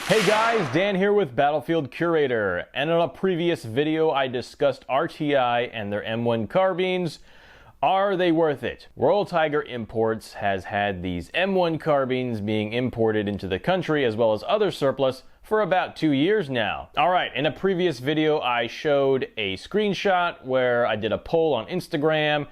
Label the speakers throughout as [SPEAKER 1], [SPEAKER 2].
[SPEAKER 1] Hey guys, Dan here with Battlefield Curator, and in a previous video I discussed RTI and their M1 carbines. Are they worth it? Royal Tiger Imports has had these M1 carbines being imported into the country as well as other surplus for about 2 years now. Alright, in a previous video I showed a screenshot where I did a poll on Instagram,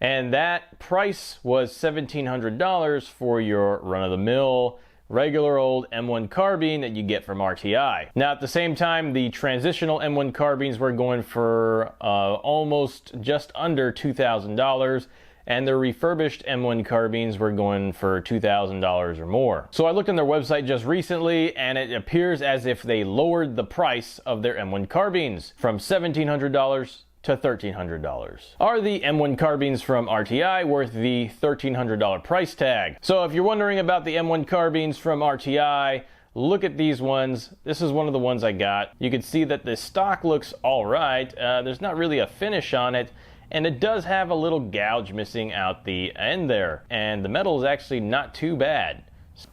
[SPEAKER 1] and that price was $1,700 for your run-of-the-mill regular old M1 carbine that you get from RTI. Now at the same time, the transitional M1 carbines were going for almost just under $2,000, and the refurbished M1 carbines were going for $2,000 or more. So I looked on their website just recently, and it appears as if they lowered the price of their M1 carbines from $1,700 to $1,300. Are the M1 carbines from RTI worth the $1,300 price tag? So if you're wondering about the M1 carbines from RTI, look at these ones. This is one of the ones I got. You can see that the stock looks all right. There's not really a finish on it, and it does have a little gouge missing out the end there, and the metal is actually not too bad.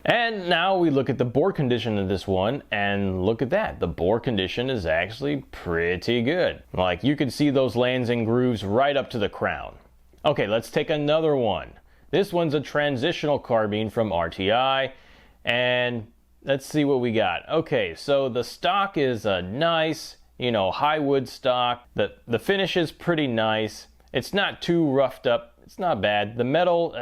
[SPEAKER 1] And now we look at the bore condition of this one, and look at that. The bore condition is actually pretty good. Like, you can see those lands and grooves right up to the crown. Okay, let's take another one. This one's a transitional carbine from RTI, and let's see what we got. Okay, so the stock is a nice, high wood stock. The finish is pretty nice. It's not too roughed up. It's not bad. The metal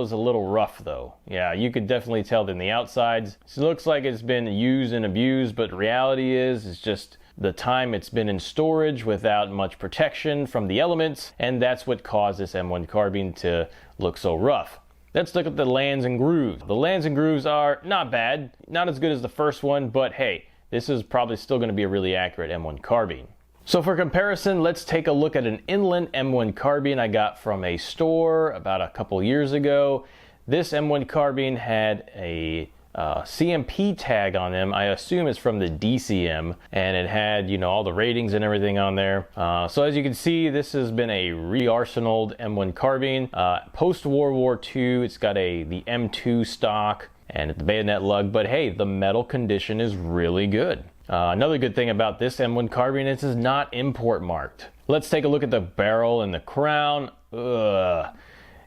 [SPEAKER 1] is a little rough though. Yeah, you could definitely tell that in the outsides. It looks like it's been used and abused, but the reality is it's just the time it's been in storage without much protection from the elements, and that's what caused this M1 carbine to look so rough. Let's look at the lands and grooves. The lands and grooves are not bad, not as good as the first one, but hey, this is probably still going to be a really accurate M1 carbine. So for comparison, let's take a look at an inland M1 carbine I got from a store about a couple years ago. This M1 carbine had a CMP tag on them. I assume it's from the DCM, and it had, all the ratings and everything on there. So as you can see, this has been a re-arsenaled M1 carbine. Post-World War II, it's got the M2 stock and the bayonet lug, but hey, the metal condition is really good. Another good thing about this M1 carbine is it's not import marked. Let's take a look at the barrel and the crown. Ugh.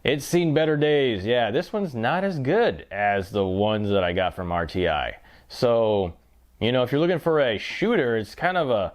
[SPEAKER 1] It's seen better days. Yeah, this one's not as good as the ones that I got from RTI. So, if you're looking for a shooter, it's kind of a,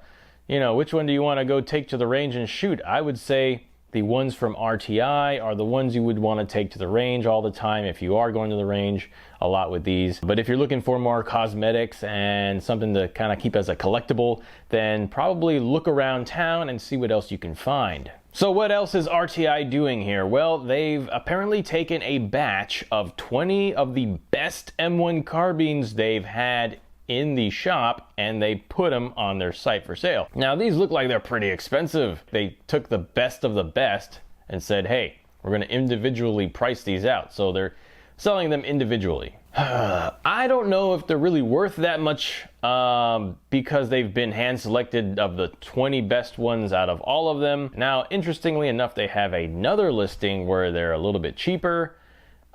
[SPEAKER 1] which one do you want to go take to the range and shoot? I would say the ones from RTI are the ones you would want to take to the range all the time if you are going to the range a lot with these. But if you're looking for more cosmetics and something to kind of keep as a collectible, then probably look around town and see what else you can find. So what else is RTI doing here? Well, they've apparently taken a batch of 20 of the best M1 carbines they've had in the shop, and they put them on their site for sale. Now these look like they're pretty expensive. They took the best of the best and said, hey, we're going to individually price these out. So they're selling them individually. I don't know if they're really worth that much because they've been hand selected of the 20 best ones out of all of them. Now, interestingly enough, they have another listing where they're a little bit cheaper.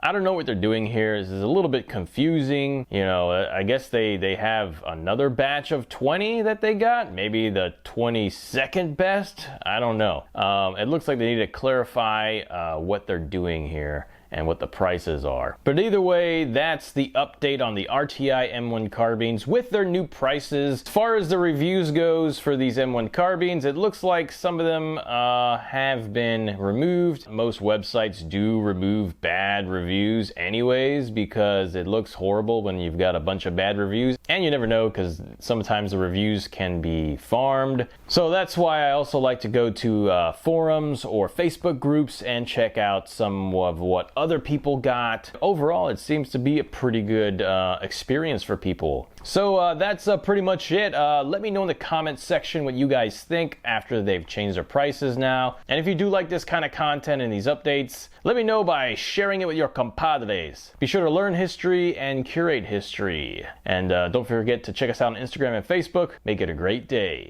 [SPEAKER 1] I don't know what they're doing here. This is a little bit confusing. I guess they have another batch of 20 that they got. Maybe the 22nd best. I don't know. It looks like they need to clarify what they're doing here and what the prices are. But either way, that's the update on the RTI M1 carbines with their new prices. As far as the reviews goes for these M1 carbines, it looks like some of them have been removed. Most websites do remove bad reviews anyways because it looks horrible when you've got a bunch of bad reviews, and you never know because sometimes the reviews can be farmed. So that's why I also like to go to forums or Facebook groups and check out some of what other people got. Overall, it seems to be a pretty good experience for people. So that's pretty much it. Let me know in the comments section what you guys think after they've changed their prices now. And if you do like this kind of content and these updates, let me know by sharing it with your compadres. Be sure to learn history and curate history. And don't forget to check us out on Instagram and Facebook. Make it a great day.